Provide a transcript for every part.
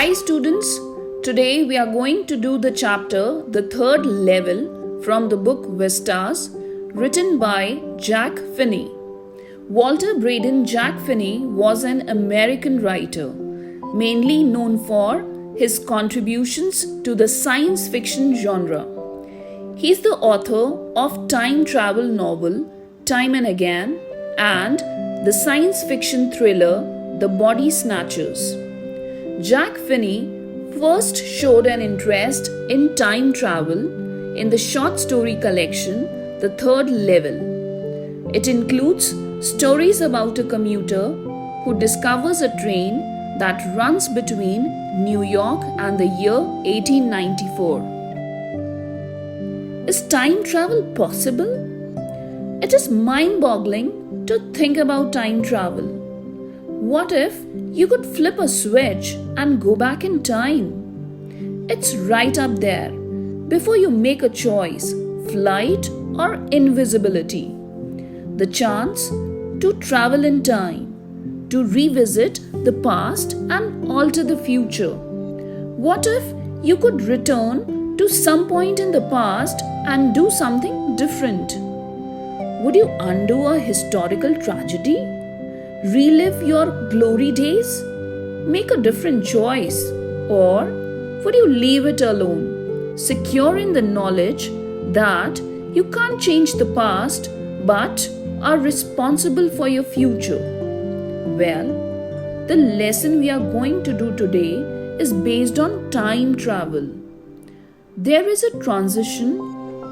Hi students, today we are going to do the chapter The Third Level from the book Vistas, written by Jack Finney. Walter Braden Jack Finney was an American writer, mainly known for his contributions to the science fiction genre. He is the author of time travel novel Time and Again and the science fiction thriller The Body Snatchers. Jack Finney first showed an interest in time travel in the short story collection The Third Level. It includes stories about a commuter who discovers a train that runs between New York and the year 1894. Is time travel possible? It is mind-boggling to think about time travel. What if you could flip a switch and go back in time? It's right up there before you make a choice, flight or invisibility. The chance to travel in time, to revisit the past and alter the future. What if you could return to some point in the past and do something different? Would you undo a historical tragedy? Relive your glory days? Make a different choice? Or would you leave it alone, secure in the knowledge that you can't change the past but are responsible for your future? Well, the lesson we are going to do today is based on time travel. There is a transition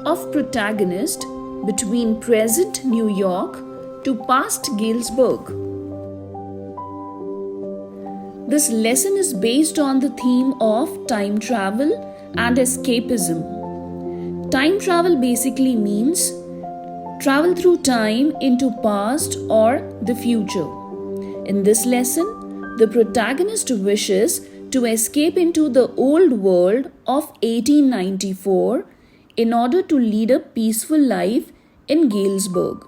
of protagonist between present New York to past Galesburg. This lesson is based on the theme of time travel and escapism. Time travel basically means travel through time into past or the future. In this lesson, the protagonist wishes to escape into the old world of 1894 in order to lead a peaceful life in Galesburg.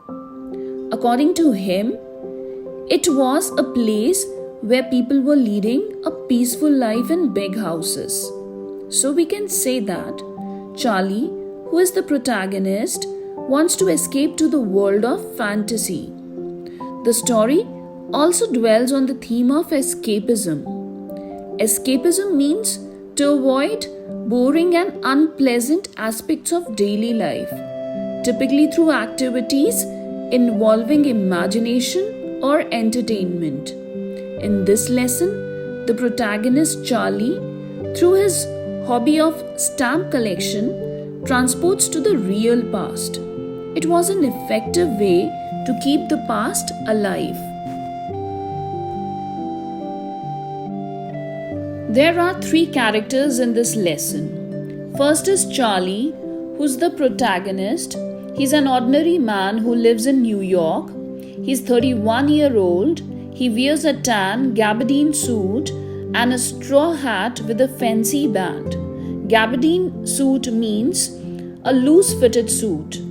According to him, it was a place where people were leading a peaceful life in big houses. So we can say that Charlie, who is the protagonist, wants to escape to the world of fantasy. The story also dwells on the theme of escapism. Escapism means to avoid boring and unpleasant aspects of daily life, typically through activities involving imagination or entertainment. In this lesson, the protagonist Charlie, through his hobby of stamp collection, transports to the real past. It was an effective way to keep the past alive. There are three characters in this lesson. First is Charlie, who's the protagonist. He's an ordinary man who lives in New York. He's 31 years old. He wears a tan gabardine suit and a straw hat with a fancy band. Gabardine suit means a loose-fitted suit.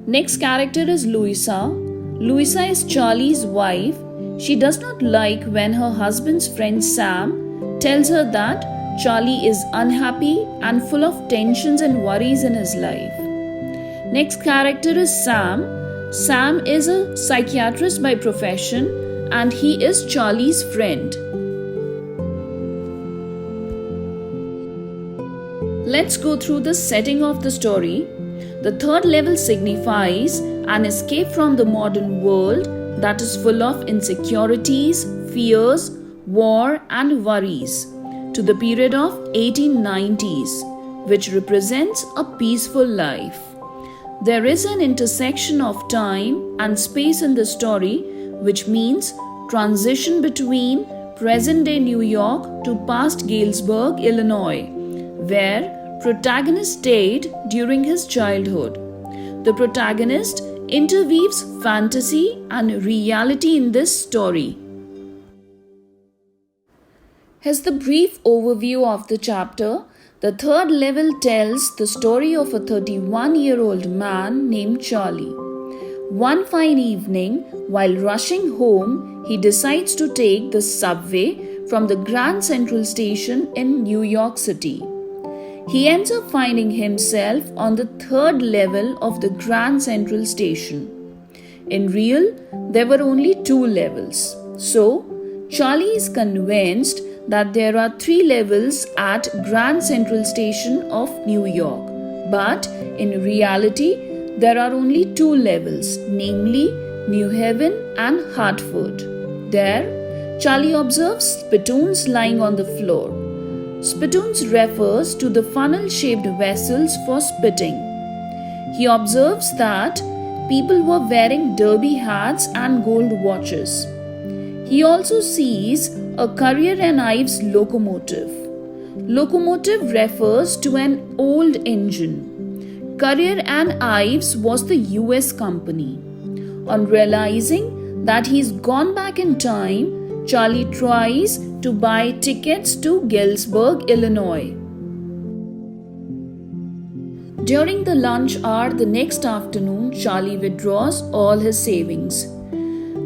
Next character is Louisa. Louisa is Charlie's wife. She does not like when her husband's friend Sam tells her that Charlie is unhappy and full of tensions and worries in his life. Next character is Sam. Sam is a psychiatrist by profession and he is Charlie's friend. Let's go through the setting of the story. The third level signifies an escape from the modern world that is full of insecurities, fears, war and worries to the period of 1890s, which represents a peaceful life. There is an intersection of time and space in the story, which means transition between present-day New York to past Galesburg, Illinois, where protagonist stayed during his childhood. The protagonist interweaves fantasy and reality in this story. Here's the brief overview of the chapter. The third level tells the story of a 31-year-old man named Charlie. One fine evening, while rushing home, he decides to take the subway from the Grand Central Station in New York City. He ends up finding himself on the third level of the Grand Central Station. In real, there were only two levels. So, Charlie is convinced that there are three levels at Grand Central Station of New York. But in reality, there are only two levels, namely New Haven and Hartford. There, Charlie observes spittoons lying on the floor. Spittoons refers to the funnel-shaped vessels for spitting. He observes that people were wearing derby hats and gold watches. He also sees a Currier and Ives locomotive. Locomotive refers to an old engine. Currier and Ives was the US company. On realizing that he's gone back in time, Charlie tries to buy tickets to Galesburg, Illinois. During the lunch hour the next afternoon, Charlie withdraws all his savings,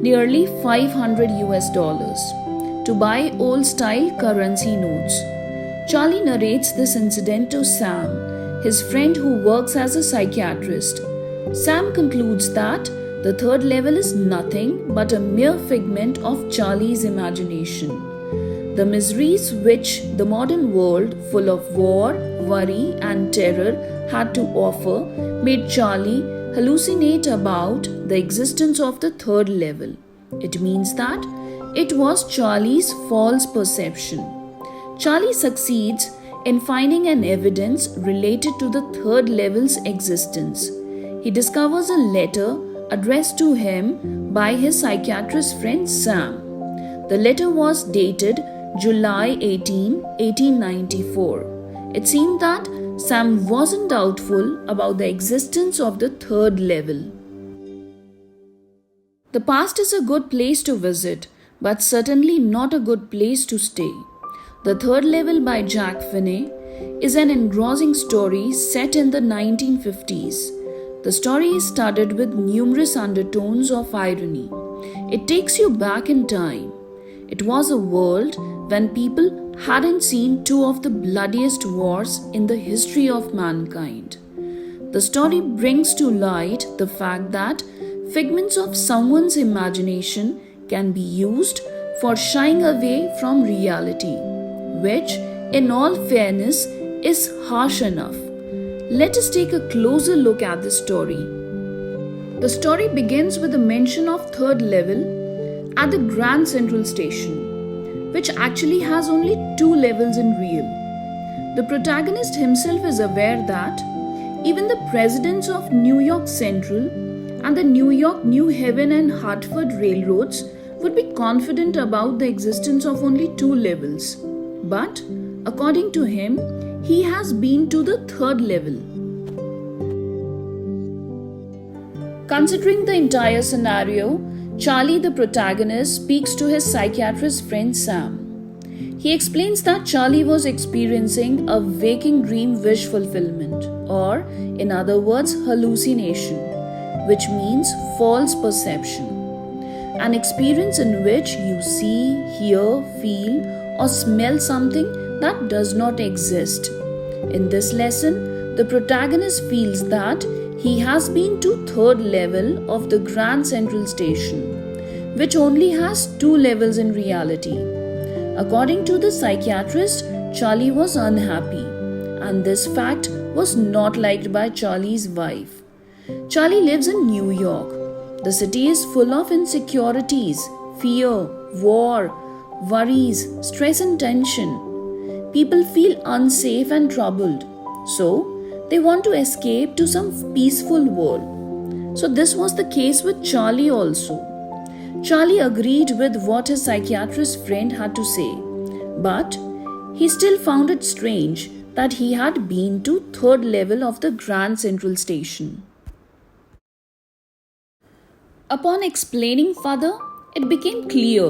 nearly $500 to buy old-style currency notes. Charlie narrates this incident to Sam, his friend who works as a psychiatrist. Sam concludes that the third level is nothing but a mere figment of Charlie's imagination. The miseries which the modern world, full of war, worry, and terror, had to offer made Charlie hallucinate about the existence of the third level. It means that it was Charlie's false perception. Charlie succeeds in finding an evidence related to the third level's existence. He discovers a letter addressed to him by his psychiatrist friend Sam. The letter was dated July 18, 1894. It seemed that Sam wasn't doubtful about the existence of the third level. The past is a good place to visit, but certainly not a good place to stay. The Third Level by Jack Finney is an engrossing story set in the 1950s. The story is studded with numerous undertones of irony. It takes you back in time. It was a world when people hadn't seen two of the bloodiest wars in the history of mankind. The story brings to light the fact that figments of someone's imagination can be used for shying away from reality, which, in all fairness, is harsh enough. Let us take a closer look at the story. The story begins with the mention of third level at the Grand Central Station, which actually has only two levels in real. The protagonist himself is aware that even the presidents of New York Central and the New York, New Haven and Hartford railroads would be confident about the existence of only two levels. But, according to him, he has been to the third level. Considering the entire scenario, Charlie, the protagonist, speaks to his psychiatrist friend Sam. He explains that Charlie was experiencing a waking dream wish fulfillment, or, in other words, hallucination, which means false perception. An experience in which you see, hear, feel, or smell something that does not exist. In this lesson, the protagonist feels that he has been to third level of the Grand Central Station, which only has two levels in reality. According to the psychiatrist, Charlie was unhappy, and this fact was not liked by Charlie's wife. Charlie lives in New York. The city is full of insecurities, fear, war, worries, stress and tension. People feel unsafe and troubled, so they want to escape to some peaceful world. So this was the case with Charlie also. Charlie agreed with what his psychiatrist friend had to say, but he still found it strange that he had been to third level of the Grand Central Station. Upon explaining further, it became clear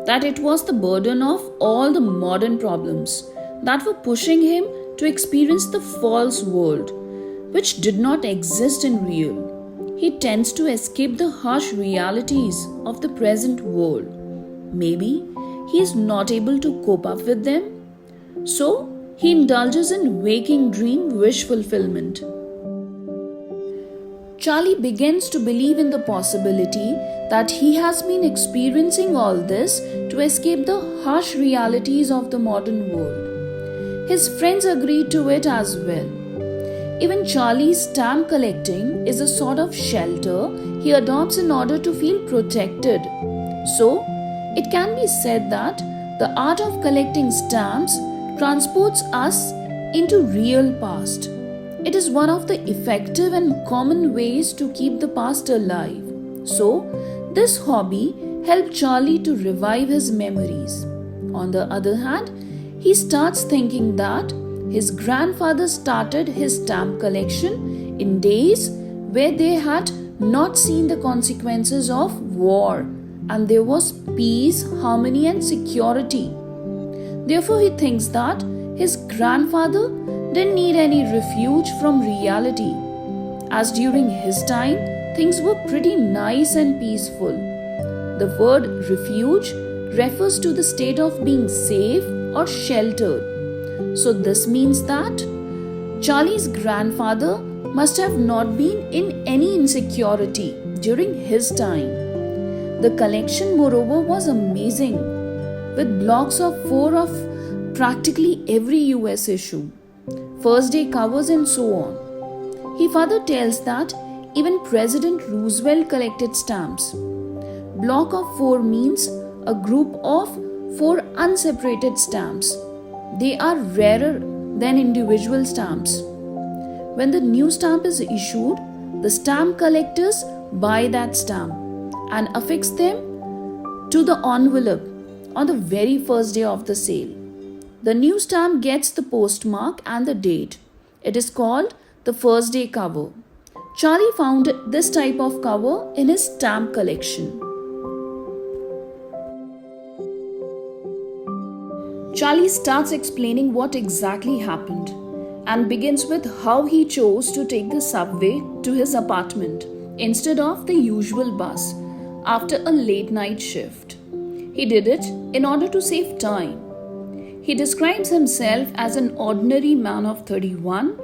that it was the burden of all the modern problems that were pushing him to experience the false world, which did not exist in real. He tends to escape the harsh realities of the present world. Maybe he is not able to cope up with them. So, he indulges in waking dream wish fulfillment. Charlie begins to believe in the possibility that he has been experiencing all this to escape the harsh realities of the modern world. His friends agree to it as well. Even Charlie's stamp collecting is a sort of shelter he adopts in order to feel protected. So, it can be said that the art of collecting stamps transports us into real past. It is one of the effective and common ways to keep the past alive. So, this hobby helped Charlie to revive his memories. On the other hand, he starts thinking that his grandfather started his stamp collection in days where they had not seen the consequences of war and there was peace, harmony, and security. Therefore, he thinks that his grandfather didn't need any refuge from reality, as during his time things were pretty nice and peaceful. The word refuge refers to the state of being safe or sheltered. So this means that Charlie's grandfather must have not been in any insecurity during his time. The collection, moreover, was amazing, with blocks of 4 of practically every US issue, first day covers, and so on. He further tells that even President Roosevelt collected stamps. Block of 4 means a group of 4 unseparated stamps. They are rarer than individual stamps. When the new stamp is issued, the stamp collectors buy that stamp and affix them to the envelope on the very first day of the sale. The new stamp gets the postmark and the date. It is called the first day cover. Charlie found this type of cover in his stamp collection. Charlie starts explaining what exactly happened and begins with how he chose to take the subway to his apartment instead of the usual bus after a late night shift. He did it in order to save time. He describes himself as an ordinary man of 31,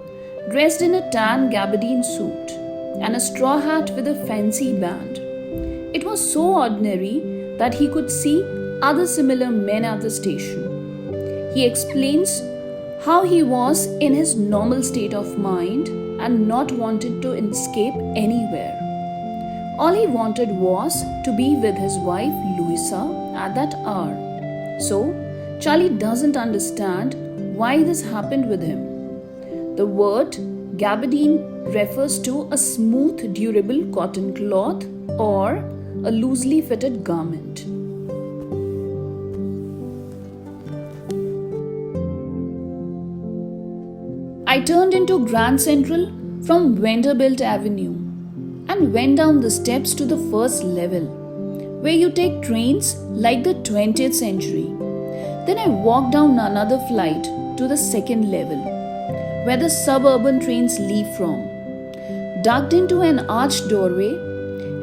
dressed in a tan gabardine suit and a straw hat with a fancy band. It was so ordinary that he could see other similar men at the station. He explains how he was in his normal state of mind and not wanted to escape anywhere. All he wanted was to be with his wife Louisa at that hour. So, Charlie doesn't understand why this happened with him. The word gabardine refers to a smooth, durable cotton cloth or a loosely fitted garment. I turned into Grand Central from Vanderbilt Avenue and went down the steps to the first level, where you take trains like the 20th century. Then I walked down another flight to the second level, where the suburban trains leave from. Ducked into an arched doorway,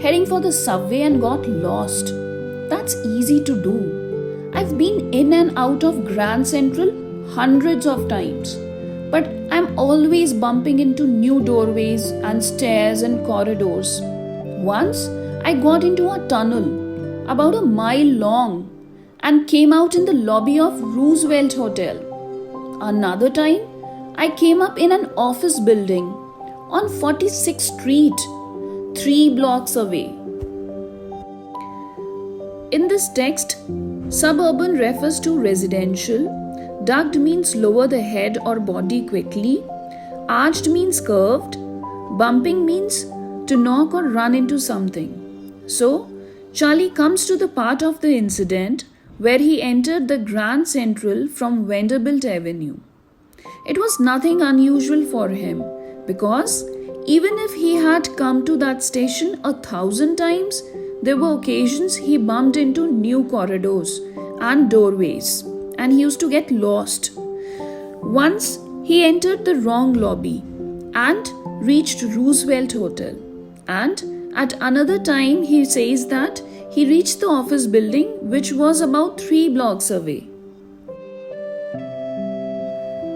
heading for the subway, and got lost. That's easy to do. I've been in and out of Grand Central hundreds of times, but I'm always bumping into new doorways and stairs and corridors. Once, I got into a tunnel about a mile long and came out in the lobby of Roosevelt Hotel. Another time, I came up in an office building on 46th Street, 3 blocks away. In this text, suburban refers to residential, ducked means lower the head or body quickly, arched means curved, bumping means to knock or run into something. So, Charlie comes to the part of the incident where he entered the Grand Central from Vanderbilt Avenue. It was nothing unusual for him because even if he had come to that station 1,000 times, there were occasions he bumped into new corridors and doorways and he used to get lost. Once he entered the wrong lobby and reached Roosevelt Hotel, and at another time he says that He reached the office building, which was about 3 blocks away.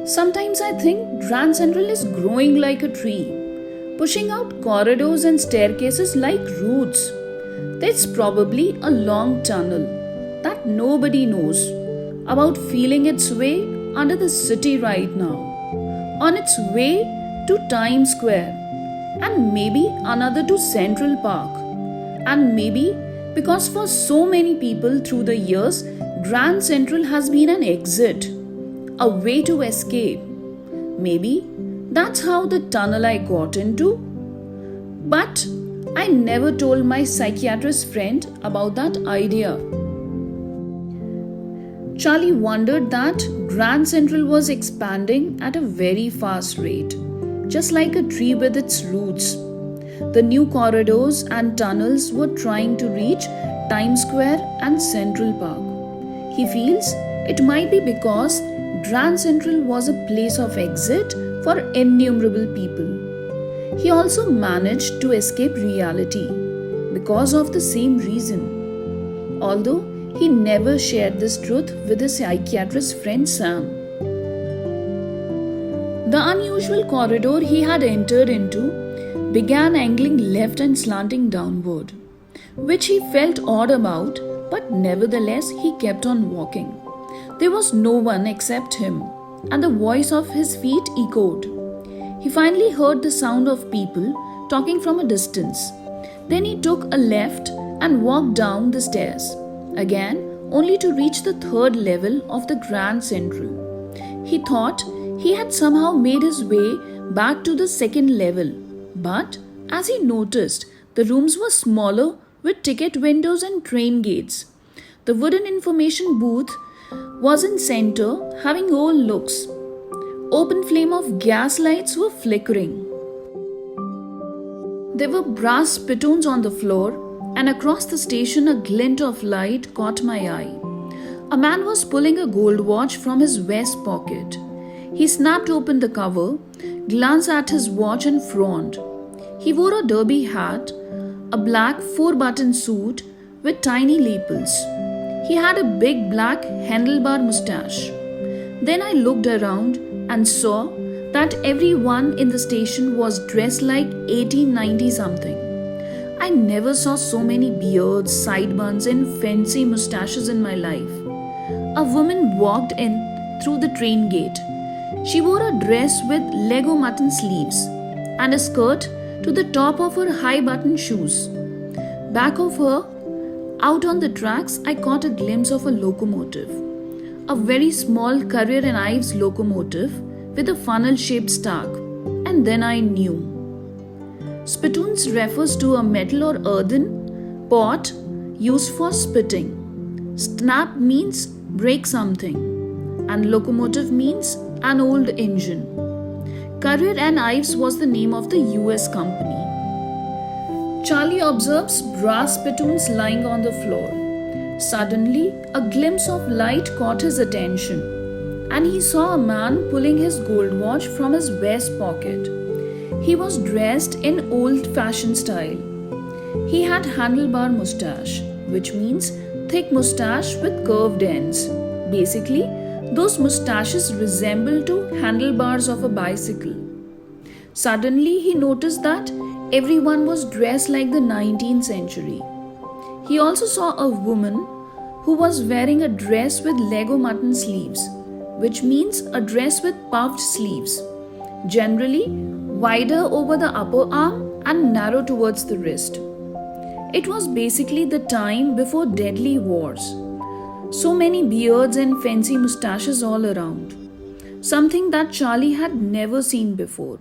Sometimes I think Grand Central is growing like a tree, pushing out corridors and staircases like roots. There's probably a long tunnel that nobody knows about feeling its way under the city right now, on its way to Times Square, and maybe another to Central Park. And maybe because for so many people through the years, Grand Central has been an exit, a way to escape. Maybe that's how the tunnel I got into. But I never told my psychiatrist friend about that idea. Charlie wondered that Grand Central was expanding at a very fast rate, just like a tree with its roots. The new corridors and tunnels were trying to reach Times Square and Central Park. He feels it might be because Grand Central was a place of exit for innumerable people. He also managed to escape reality because of the same reason, although he never shared this truth with his psychiatrist friend Sam. The unusual corridor he had entered into began angling left and slanting downward, which he felt odd about, but nevertheless he kept on walking. There was no one except him, and the voice of his feet echoed. He finally heard the sound of people talking from a distance. Then he took a left and walked down the stairs, again only to reach the 3rd level of the Grand Central. He thought he had somehow made his way back to the 2nd level, but as he noticed, the rooms were smaller with ticket windows and train gates. The wooden information booth was in center, having old looks. Open flame of gas lights were flickering. There were brass spittoons on the floor, and across the station a glint of light caught my eye. A man was pulling a gold watch from his vest pocket. He snapped open the cover, glanced at his watch and frowned. He wore a derby hat, a black 4-button suit with tiny lapels. He had a big black handlebar mustache. Then I looked around and saw that everyone in the station was dressed like 1890 something. I never saw so many beards, sideburns, and fancy mustaches in my life. A woman walked in through the train gate. She wore a dress with Lego mutton sleeves and a skirt to the top of her high-button shoes. Back of her, out on the tracks, I caught a glimpse of a locomotive. A very small Currier and Ives locomotive with a funnel-shaped stack. And then I knew. Spittoons refers to a metal or earthen pot used for spitting. Snap means break something. And locomotive means an old engine. Currier and Ives was the name of the US company. Charlie observes brass spittoons lying on the floor. Suddenly, a glimpse of light caught his attention, and he saw a man pulling his gold watch from his vest pocket. He was dressed in old-fashioned style. He had handlebar mustache, which means thick mustache with curved ends. Basically, those mustaches resemble to handlebars of a bicycle. Suddenly, he noticed that everyone was dressed like the 19th century. He also saw a woman who was wearing a dress with Lego mutton sleeves, which means a dress with puffed sleeves, generally wider over the upper arm and narrow towards the wrist. It was basically the time before deadly wars. So many beards and fancy mustaches all around, something that Charlie had never seen before.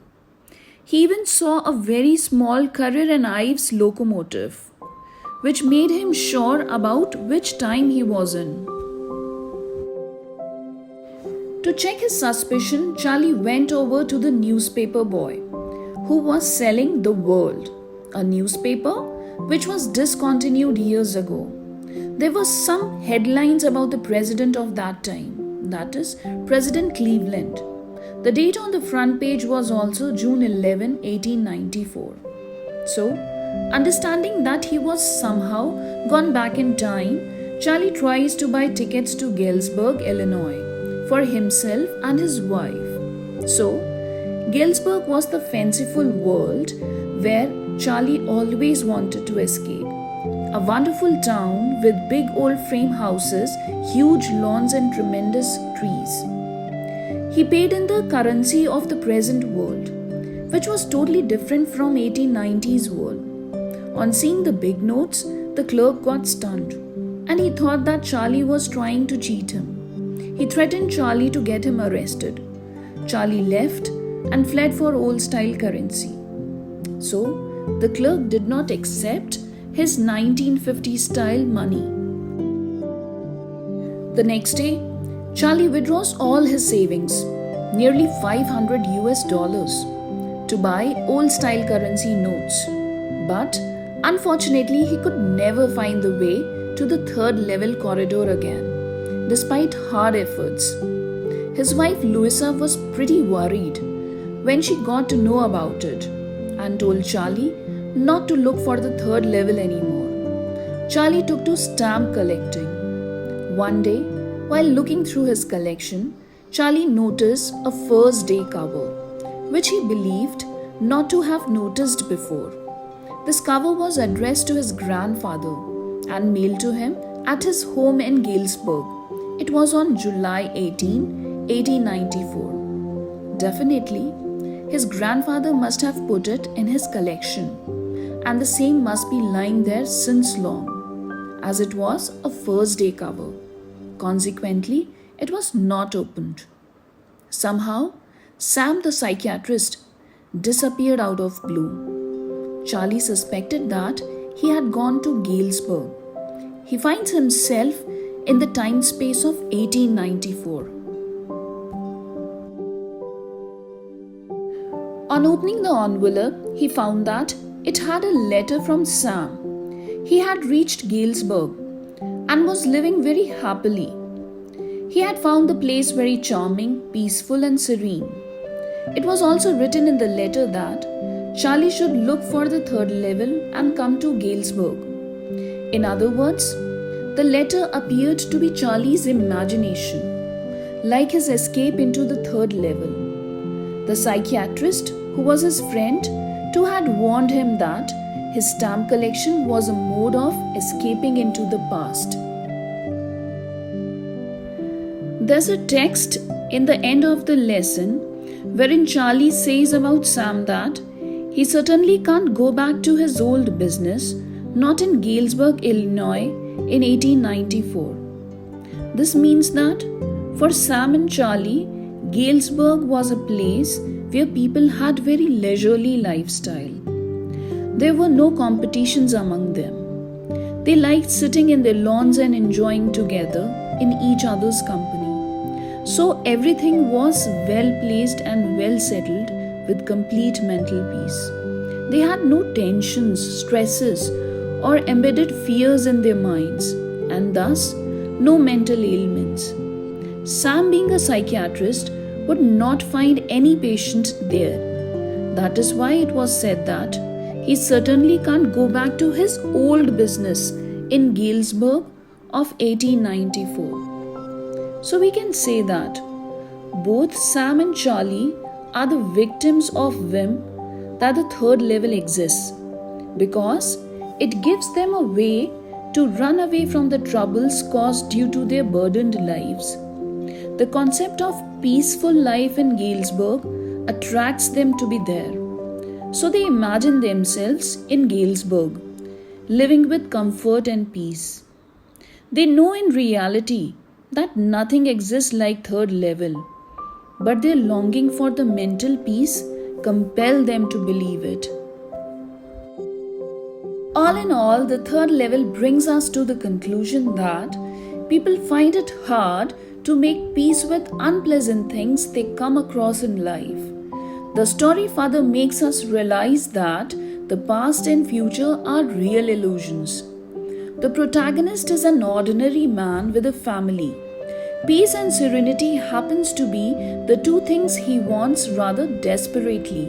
He even saw a very small Currier and Ives locomotive, which made him sure about which time he was in. To check his suspicion, Charlie went over to the newspaper boy, who was selling The World, a newspaper which was discontinued years ago. There were some headlines about the president of that time, that is, President Cleveland. The date on the front page was also June 11, 1894. So, Understanding that he was somehow gone back in time, Charlie tries to buy tickets to Galesburg, Illinois, for himself and his wife. So, Galesburg was the fanciful world where Charlie always wanted to escape. A wonderful town with big old frame houses, huge lawns, and tremendous trees. He paid in the currency of the present world, which was totally different from 1890s world. On seeing the big notes, the clerk got stunned, and he thought that Charlie was trying to cheat him. He threatened Charlie to get him arrested. Charlie left and fled for old-style currency. So, the clerk did not accept his 1950s style money. The next day, Charlie withdraws all his savings, nearly $500 to buy old-style currency notes. But unfortunately, he could never find the way to the third level corridor again, despite hard efforts. His wife Louisa was pretty worried when she got to know about it and told Charlie not to look for the third level anymore. Charlie took to stamp collecting. One day, while looking through his collection, Charlie noticed a first day cover, which he believed not to have noticed before. This cover was addressed to his grandfather and mailed to him at his home in Galesburg. It was on July 18, 1894. Definitely, his grandfather must have put it in his collection, and the same must be lying there since long, as it was a first day cover. Consequently, it was not opened. Somehow, Sam the psychiatrist disappeared out of blue. Charlie suspected that he had gone to Galesburg. He finds himself in the time space of 1894. On opening the envelope, he found that it had a letter from Sam. He had reached Galesburg and was living very happily. He had found the place very charming, peaceful, and serene. It was also written in the letter that Charlie should look for the third level and come to Galesburg. In other words, the letter appeared to be Charlie's imagination, like his escape into the third level. The psychiatrist, who was his friend, too had warned him that his stamp collection was a mode of escaping into the past. There's a text in the end of the lesson wherein Charlie says about Sam that he certainly can't go back to his old business, not in Galesburg, Illinois, in 1894. This means that for Sam and Charlie, Galesburg was a place where people had very leisurely lifestyle. There were no competitions among them. They liked sitting in their lawns and enjoying together in each other's company. So everything was well placed and well settled with complete mental peace. They had no tensions, stresses, or embedded fears in their minds, and thus no mental ailments. Sam, being a psychiatrist, would not find any patient there. That is why it was said that he certainly can't go back to his old business in Galesburg of 1894. So we can say that both Sam and Charlie are the victims of whim that the third level exists, because it gives them a way to run away from the troubles caused due to their burdened lives. The concept of peaceful life in Galesburg attracts them to be there. So they imagine themselves in Galesburg, living with comfort and peace. They know in reality that nothing exists like third level, but their longing for the mental peace compel them to believe it. All in all, the third level brings us to the conclusion that people find it hard to make peace with unpleasant things they come across in life. The story further makes us realize that the past and future are real illusions. The protagonist is an ordinary man with a family. Peace and serenity happens to be the two things he wants rather desperately.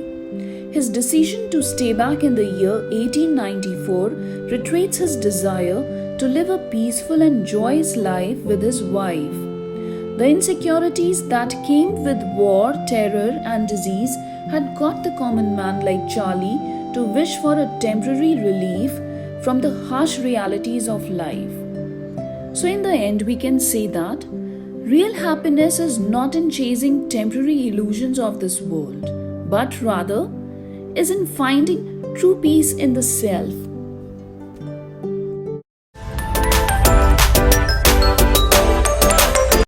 His decision to stay back in the year 1894 reiterates his desire to live a peaceful and joyous life with his wife. The insecurities that came with war, terror, and disease had got the common man like Charlie to wish for a temporary relief from the harsh realities of life. So, in the end, we can say that real happiness is not in chasing temporary illusions of this world, but rather is in finding true peace in the self